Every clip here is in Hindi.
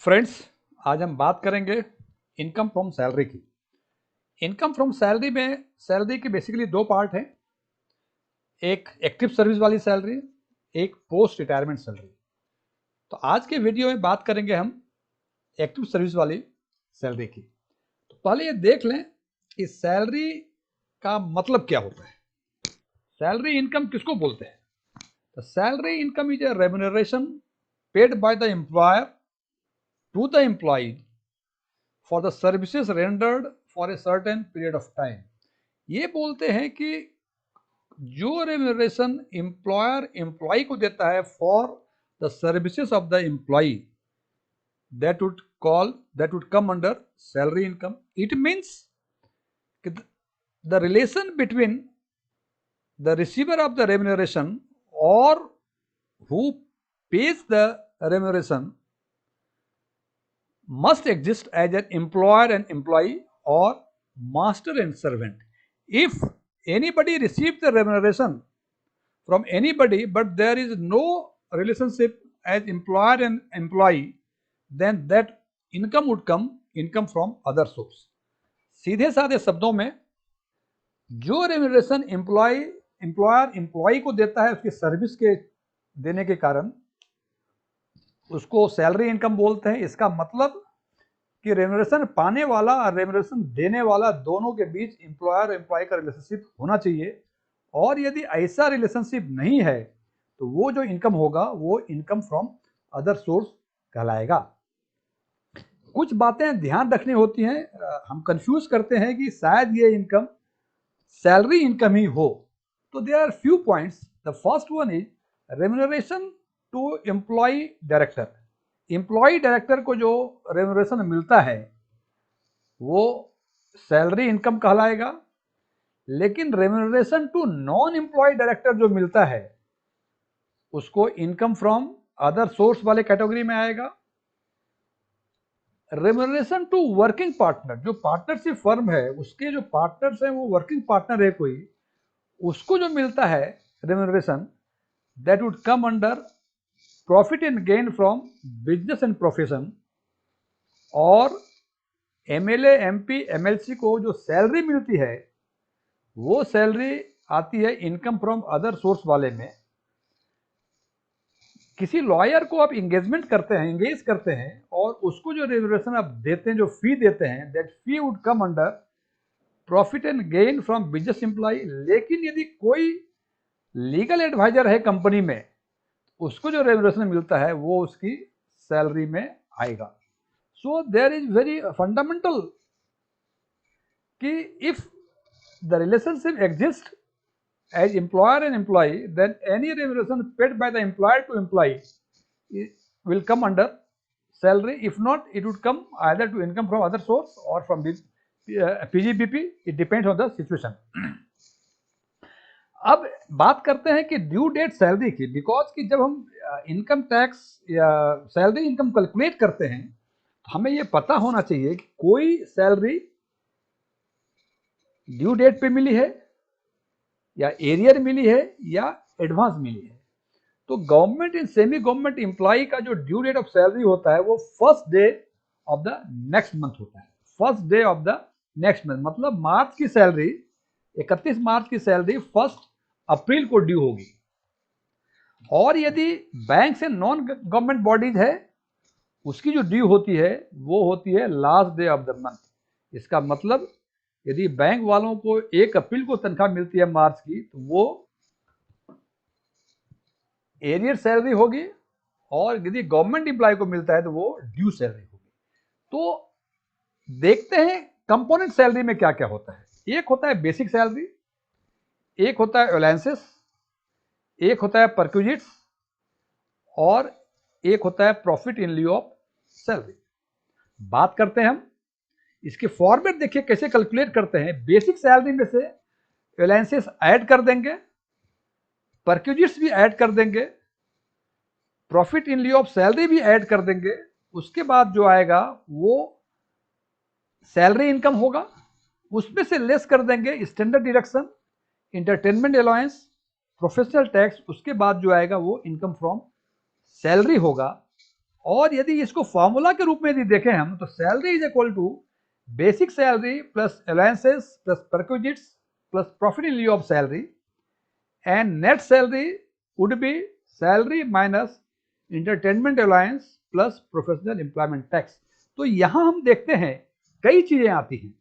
फ्रेंड्स, आज हम बात करेंगे इनकम फ्रॉम सैलरी की। इनकम फ्रॉम सैलरी में सैलरी के बेसिकली दो पार्ट हैं, एक एक्टिव सर्विस वाली सैलरी, एक पोस्ट रिटायरमेंट सैलरी। तो आज के वीडियो में बात करेंगे हम एक्टिव सर्विस वाली सैलरी की। तो पहले ये देख लें कि सैलरी का मतलब क्या होता है। सैलरी इनकम किसको बोलते हैं? तो salary income is a remuneration paid by the employer to the employee for the services rendered for a certain period of time. ये बोलते हैं कि जो रेम्यूनरेशन एम्प्लॉयर एम्प्लॉय को देता है for the services of the employee, that would come under salary income. It means the relation between the receiver of the remuneration or who pays the remuneration must exist as an employer and employee or master and servant. If anybody receives the remuneration from anybody but there is no relationship as employer and employee, then that income would come income from other source. सीधे साधे शब्दों में जो रेम्यूनरेशन एम्प्लॉयर एम्प्लॉय को देता है उसकी सर्विस के देने के कारण उसको सैलरी इनकम बोलते हैं। इसका मतलब कि रेम्यूनरेशन पाने वाला और रेम्यूनरेशन देने वाला दोनों के बीच एम्प्लॉयर एम्प्लॉय का रिलेशनशिप होना चाहिए, और यदि ऐसा रिलेशनशिप नहीं है तो वो जो इनकम होगा वो इनकम फ्रॉम अदर सोर्स कहलाएगा। कुछ बातें ध्यान रखनी होती हैं, हम कंफ्यूज करते हैं कि शायद ये इनकम सैलरी इनकम ही हो। तो there are few points. The first one is remuneration to employee director. Employee director को जो रेम्यूनरेशन मिलता है वो सैलरी इनकम कहलाएगा, लेकिन remuneration to non employee director जो मिलता है उसको इनकम फ्रॉम अदर सोर्स वाले कैटेगरी में आएगा। रेम्यूनरेशन टू वर्किंग पार्टनर, जो पार्टनरशिप फर्म है उसके जो पार्टनर्स हैं वो वर्किंग पार्टनर है कोई, उसको जो मिलता है remuneration, that would come under profit and gain from business and profession. और एमएलए एमपी एमएलसी को जो सैलरी मिलती है वो सैलरी आती है इनकम फ्रॉम अदर सोर्स वाले में। किसी लॉयर को आप एंगेज करते हैं और उसको जो रेम्यूनरेशन आप देते हैं, जो फी देते हैं, that fee would come under profit and gain from business employ. लेकिन यदि कोई लीगल एडवाइजर है कंपनी में, उसको जो रेम्यूनरेशन मिलता है वो उसकी सैलरी में आएगा। So there is very fundamental कि if the relationship exist as employer and employee, then any remuneration paid by the employer to employee will come under salary. If not, it would come either to income from other source or from PGBP. It depends on the situation. अब बात करते हैं कि ड्यू डेट सैलरी की, बिकॉज कि जब हम इनकम टैक्स या सैलरी इनकम कैलकुलेट करते हैं तो हमें ये पता होना चाहिए कि कोई सैलरी ड्यू डेट पे मिली है या एरियर मिली है या एडवांस मिली है। तो government and semi government employee का जो ड्यू डेट ऑफ सैलरी होता है वो first day of the next month होता है। First day of the next month मतलब मार्च की सैलरी, 31 मार्च की सैलरी 1 अप्रैल को ड्यू होगी। और यदि बैंक से नॉन गवर्नमेंट बॉडीज है उसकी जो ड्यू होती है वो होती है last day of the month. इसका मतलब यदि बैंक वालों को 1 अप्रैल को तनख्वाह मिलती है मार्च की, तो वो एरियर सैलरी होगी, और यदि गवर्नमेंट एम्प्लॉय को मिलता है तो वो ड्यू सैलरी होगी। तो देखते हैं कंपोनेंट सैलरी में क्या क्या होता है। एक होता है बेसिक सैलरी, एक होता है अलाउंसेस, एक होता है परक्विजिट्स, और एक होता है profit in lieu of salary. बात करते हैं हम इसके फॉर्मेट, देखिए कैसे कैलकुलेट करते हैं। बेसिक सैलरी में से अलाउंसेस ऐड कर देंगे, परक्विजिट्स भी ऐड कर देंगे, profit in lieu of salary भी ऐड कर देंगे। उसके बाद जो आएगा वो सैलरी इनकम होगा, उसमें से लेस कर देंगे standard deduction, entertainment allowance, professional tax. उसके बाद जो आएगा वो इनकम फ्रॉम सैलरी होगा। और यदि इसको फॉर्मूला के रूप में यदि देखें हम, तो salary is equal to basic salary plus allowances plus perquisites plus profit in lieu of salary, and net salary would be salary minus entertainment allowance plus professional employment tax. तो यहां हम देखते हैं कई चीजें आती हैं।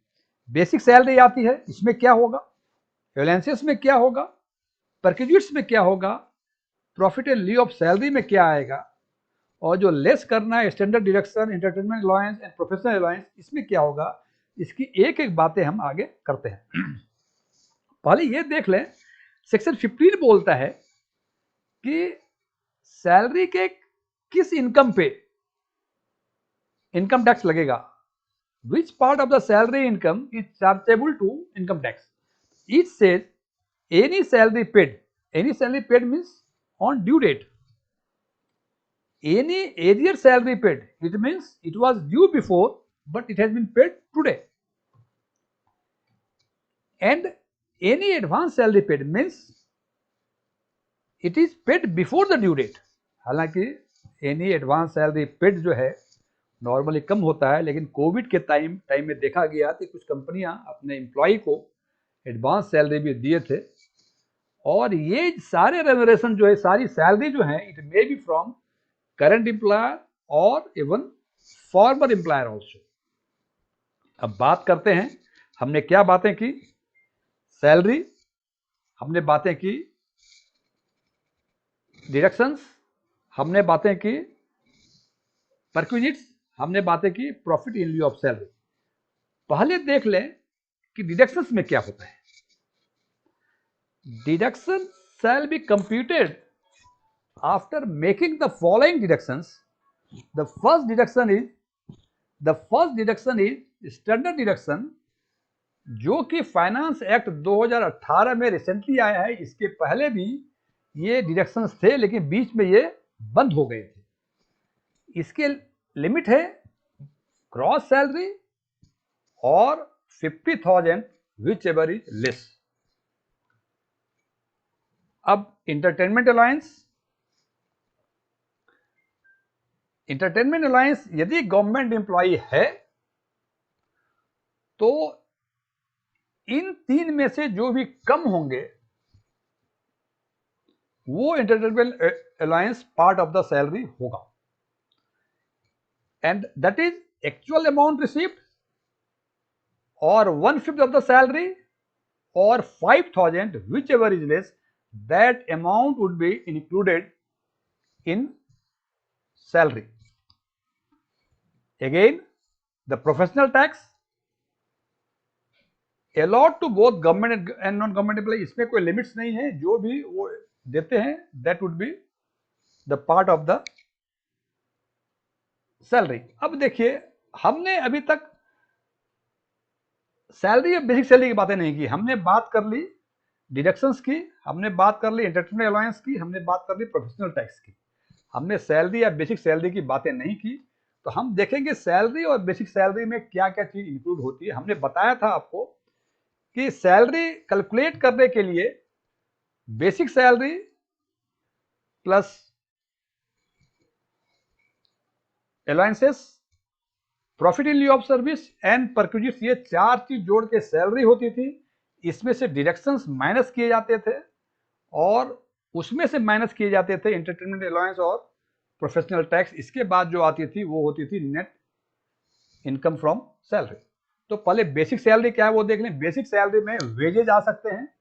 बेसिक सैलरी आती है, इसमें क्या होगा, अलाउंसेस में क्या होगा, परक्विजिट्स में क्या होगा, profit in lieu of salary में क्या आएगा, और जो लेस करना है standard deduction, entertainment allowance and professional allowance, इसमें क्या होगा। इसकी एक एक बातें हम आगे करते हैं। पहले ये देख लें, सेक्शन 15 बोलता है कि सैलरी के किस इनकम पे इनकम टैक्स लगेगा, which part of the salary income is chargeable to income tax. It says any salary paid means on due date, any arrear salary paid, it means it was due before but it has been paid today, and any advance salary paid means it is paid before the due date। हालांकि any advance salary paid जो है नॉर्मली कम होता है, लेकिन कोविड के टाइम में देखा गया कि कुछ कंपनियां अपने एम्प्लॉय को एडवांस सैलरी भी दिए थे, और ये सारे रेमुनरेशन जो है, सारी सैलरी जो है, it may be from current employer और इवन फॉर्मर एम्प्लॉयर ऑल्सो। अब बात करते हैं, हमने क्या बातें की, सैलरी, हमने बातें की डिडक्शंस, हमने बातें की परक्विजिट्स, हमने बातें की profit in lieu of salary. पहले देख लें कि डिडक्शंस में क्या होता है। Deduction shall be computed after making the following deductions. The first deduction is standard deduction, जो कि फाइनेंस एक्ट 2018 में रिसेंटली आया है। इसके पहले भी ये डिडक्शंस थे, लेकिन बीच में ये बंद हो गए थे। इसके लिमिट है ग्रॉस सैलरी और 50,000 विच एवर इज लेस। अब इंटरटेनमेंट अलाउंस यदि गवर्नमेंट एम्प्लॉय है तो इन तीन में से जो भी कम होंगे वो entertainment allowance part of the salary होगा, and that is actual amount received और 1/5 ऑफ द सैलरी और 5,000 whichever is less, that amount would be included in salary. Again, the professional tax allowed to both government and non-government employee, इसमें कोई लिमिट्स नहीं है, जो भी वो देते हैं that would be the part of the salary। अब देखिए, हमने अभी तक सैलरी और बेसिक सैलरी की बातें नहीं की, हमने बात कर ली डिडक्शंस की, हमने बात कर ली एंटरटेनमेंट अलाउंस की, हमने बात कर ली प्रोफेशनल टैक्स की। हमने सैलरी या बेसिक सैलरी की बातें नहीं की। तो हम देखेंगे सैलरी और बेसिक सैलरी में क्या क्या चीज इंक्लूड होती है। हमने बताया था आपको कि सैलरी कैलकुलेट करने के लिए basic salary plus allowances, profit in lieu of service and perquisites, ये चार चीज जोड़ के सैलरी होती थी। इसमें से डिडक्शंस माइनस किए जाते थे और उसमें से माइनस किए जाते थे एंटरटेनमेंट अलाउंस और प्रोफेशनल टैक्स। इसके बाद जो आती थी वो होती थी नेट इनकम फ्रॉम सैलरी। तो पहले बेसिक सैलरी क्या है वो देख लें। बेसिक सैलरी में वेजेज आ सकते हैं,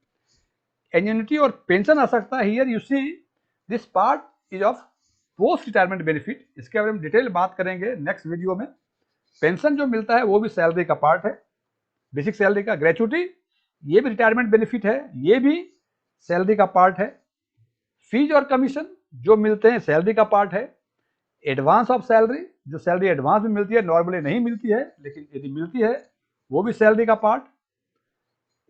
एन्युनिटी और पेंशन आ सकता है। Here you see this part is of post retirement benefit, इसके बारे में डिटेल बात करेंगे नेक्स्ट वीडियो में। पेंशन जो मिलता है वो भी सैलरी का पार्ट है, बेसिक सैलरी का। ग्रेचुटी ये भी रिटायरमेंट बेनिफिट है, ये भी सैलरी का पार्ट है। फीस और कमीशन जो मिलते हैं सैलरी का पार्ट है। एडवांस ऑफ सैलरी, जो सैलरी एडवांस में मिलती है, नॉर्मली नहीं मिलती है, लेकिन यदि मिलती है वो भी सैलरी का part.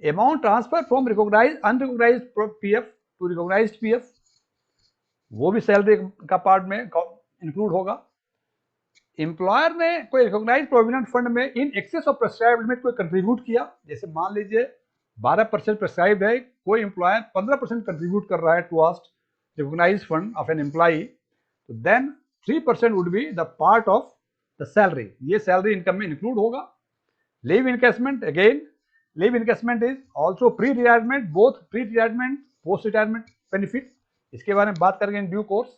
Amount transfer from recognise unrecognised PF to recognised PF, वो भी सैलरी का पार्ट में इंक्लूड होगा। एम्प्लॉयर ने कोई रिकॉग्नाइज प्रोविडेंट फंड में in excess of prescribed limit कोई कंट्रीब्यूट किया, जैसे मान लीजिए 12% प्रेस्क्राइब्ड है, कोई एम्प्लॉयर 15% कंट्रीब्यूट कर रहा है towards recognised fund of an employee, तो then 3% would be the part of the salary, ये सैलरी इनकम में इंक्लूड होगा। Leave encashment, again leave encashment is also pre retirement, both pre retirement post retirement benefit, इसके बारे में बात करेंगे in due course.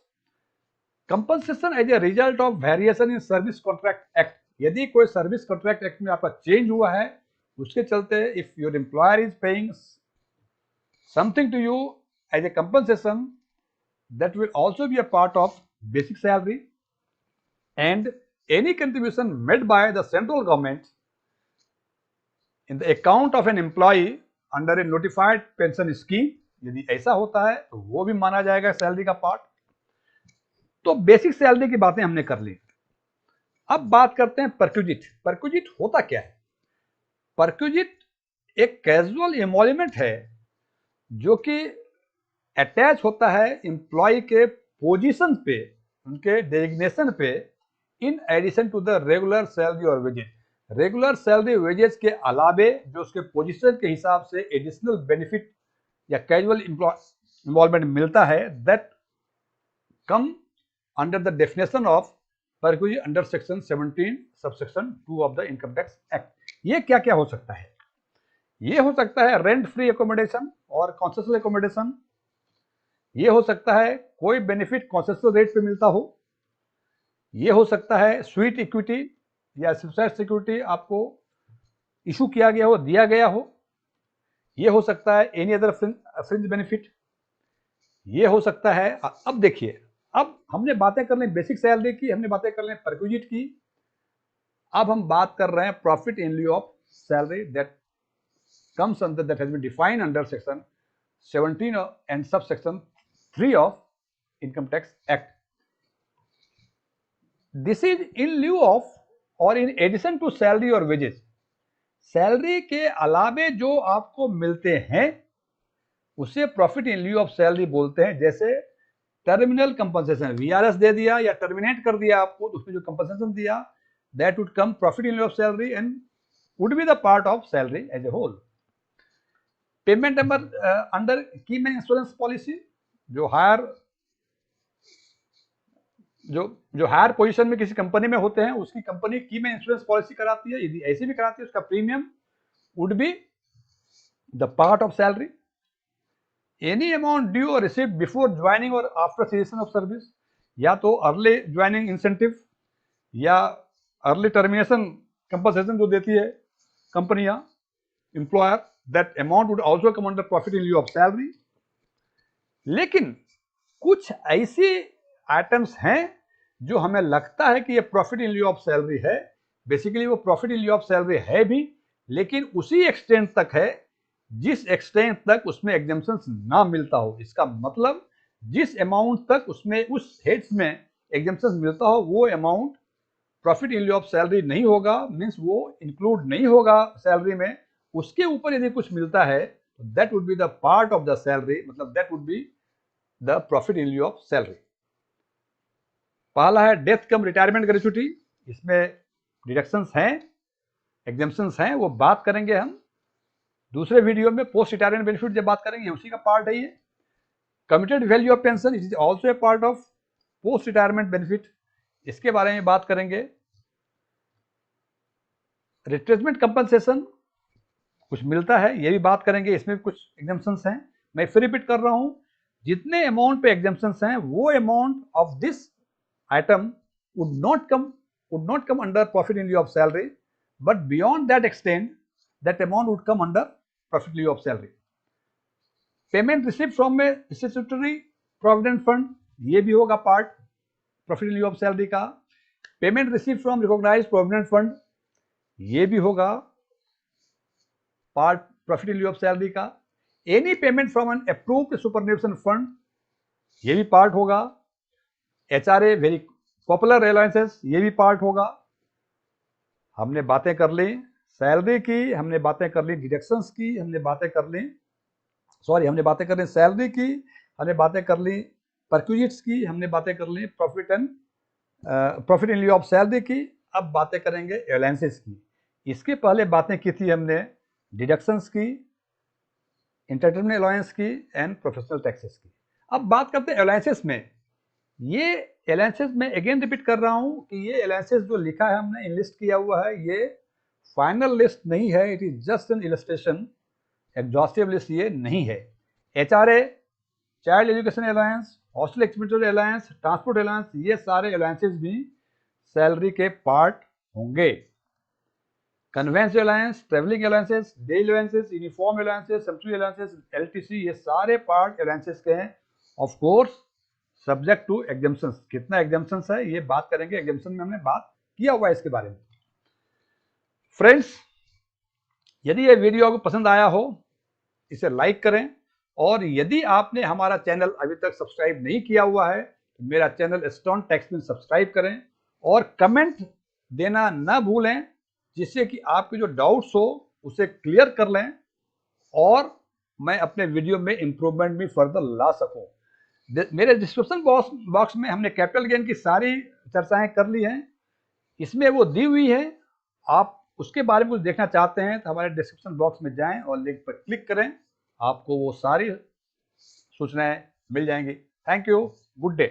Compensation as a result of variation in service contract act, यदि कोई सर्विस कॉन्ट्रैक्ट एक्ट में आपका चेंज हुआ है उसके चलते if your employer is paying something to you as a compensation, that will also be a part of basic salary, and any contribution made by the central government in the account of an employee under a notified pension scheme, यदि ऐसा होता है तो वो भी माना जाएगा सैलरी का पार्ट। तो बेसिक सैलरी की बातें हमने कर ली। अब बात करते हैं परक्विजिट। परक्विजिट होता क्या है? परक्विजिट एक कैजुअल एमोल्यूमेंट है जो कि अटैच होता है एम्प्लॉय के पोजीशन पे, उनके डेजिग्नेशन पे, in addition to the regular salary और वेजेस। रेगुलर सैलरी वेजेस के अलावे जो उसके पोजीशन के हिसाब से एडिशनल बेनिफिट या कैजुअल इन्वॉल्वमेंट मिलता है, that come under the definition of perquisite under section 17 subsection 2 of the income tax act. ये क्या क्या हो सकता है? ये हो सकता है रेंट फ्री एकोमोडेशन और कॉन्सेशनल एकोमोडेशन, ये हो सकता है कोई बेनिफिट कॉन्सेशनल रेट पे मिलता हो, ये हो सकता है स्वीट इक्विटी या सुसाइड सिक्योरिटी आपको इशू किया गया हो, दिया गया हो, ये हो सकता है एनी अदर फ्रिंज बेनिफिट, ये हो सकता है। अब देखिए, अब हमने बातें कर ली बेसिक सैलरी की, हमने बातें कर ली परक्विजिट की, अब हम बात कर रहे हैं profit in lieu of salary that comes under, that has been defined under section 17 and subsection 3 of Income Tax Act. This is in lieu of or in addition to salary or wages. Salary के अलावे जो आपको मिलते हैं उसे profit in lieu of salary बोलते हैं। जैसे टर्मिनल कंपनसेशन, वीआरएस दे दिया या टर्मिनेट कर दिया आपको, तो उसमें जो कंपनसेशन दिया, that would come profit in lieu of salary and would be the part of salary as a whole. Payment under key man insurance policy, जो हायर पोजीशन में किसी कंपनी में होते हैं उसकी कंपनी की में इंश्योरेंस पॉलिसी कराती है, यदि ऐसी भी कराती है उसका premium would be the part of salary. Any amount due और रिसीव्ड बिफोर ज्वाइनिंग और आफ्टर सीजेशन ऑफ सर्विस, या तो अर्ली ज्वाइनिंग इंसेंटिव या अर्ली टर्मिनेशन कंपनसेशन जो देती है कंपनियां employer, that amount would also come under profit in lieu of salary. लेकिन कुछ ऐसी आइटम्स हैं जो हमें लगता है कि ये profit in lieu of salary है, बेसिकली वो profit in lieu of salary है भी, लेकिन उसी एक्सटेंट तक है जिस एक्सटेंट तक उसमें एग्जम्पशंस ना मिलता हो। इसका मतलब जिस अमाउंट तक उसमें उस हेड्स में एग्जम्पशंस मिलता हो वो amount profit in lieu of salary नहीं होगा, मीन्स वो इंक्लूड नहीं होगा सैलरी में। उसके ऊपर यदि कुछ मिलता है तो that would be the part of the salary, मतलब that would be the profit in lieu of salary. पहला है डेथ कम रिटायरमेंट ग्रेच्युटी, इसमें डिडक्शंस हैं, एग्जम्पशंस हैं, वो बात करेंगे हम दूसरे वीडियो में। पोस्ट रिटायरमेंट बेनिफिट जब बात करेंगे उसी का पार्ट है ये। Committed value of pension, it is also a part of post retirement benefit, इसके बारे में बात करेंगे। रिट्रेसमेंट कंपनसेशन कुछ मिलता है, ये भी बात करेंगे, इसमें भी कुछ एग्जम्पशंस हैं। मैं फिर रिपीट कर रहा हूं, जितने अमाउंट पे एग्जम्पशंस हैं वो amount of this item would not come under profit in lieu of salary, but beyond that extent that amount would come under profit in lieu of salary. Payment received from a statutory provident fund, ये भी होगा part profit in lieu of salary का। Payment receive from recognised provident fund, ये भी होगा part profit in lieu of salary का। Any payment from an approved superannuation fund, ये भी पार्ट होगा। एचआरए वेरी पॉपुलर अलाउंसेस, ये भी पार्ट होगा। हमने बातें कर ली सैलरी की, हमने बातें कर ली डिडक्शंस की, हमने बातें कर ली सैलरी की, हमने बातें कर ली परक्विजिट्स की, हमने बातें कर ली profit in lieu of salary की। अब बातें करेंगे अलाउंसेस की। इसके पहले बातें की थी हमने डिडक्शंस की, इंटरटेनमेंट अलाउंस की एंड प्रोफेशनल टैक्सेस की। अब बात करते हैं अलाउंसेस में। ये एलाउंसेस में अगेन रिपीट कर रहा हूं कि ये एलाउंसेस जो लिखा है हमने लिस्ट किया हुआ है, ये फाइनल लिस्ट नहीं है, it is just an illustration, exhaustive list ये नहीं है। HRA, child education allowance, hostel expenditure allowance, transport allowance, ये सारे अलायंसेस भी सैलरी के पार्ट होंगे। Conveyance allowance, travelling allowances, day allowances, uniform allowances, subsidy allowances, LTC, ये सारे पार्ट अलायंसेस के हैं। Of course subject to exemptions. कितना एग्जाम्पशंस है ये बात करेंगे, एग्जाम्पशन में हमने बात किया हुआ है इसके बारे में। फ्रेंड्स, यदि ये वीडियो आपको पसंद आया हो इसे लाइक करें, और यदि आपने हमारा चैनल अभी तक सब्सक्राइब नहीं किया हुआ है तो मेरा चैनल स्टोन टैक्स में सब्सक्राइब करें, और कमेंट देना ना भूलें, जिससे कि आपके जो डाउट्स हो उसे क्लियर कर लें और मैं अपने वीडियो में इंप्रूवमेंट भी फर्दर ला सकूं। मेरे डिस्क्रिप्शन बॉक्स में हमने कैपिटल गेन की सारी चर्चाएं कर ली हैं, इसमें वो दी हुई है। आप उसके बारे में कुछ देखना चाहते हैं तो हमारे डिस्क्रिप्शन बॉक्स में जाएं और लिंक पर क्लिक करें, आपको वो सारी सूचनाएं मिल जाएंगी। Thank you, good day.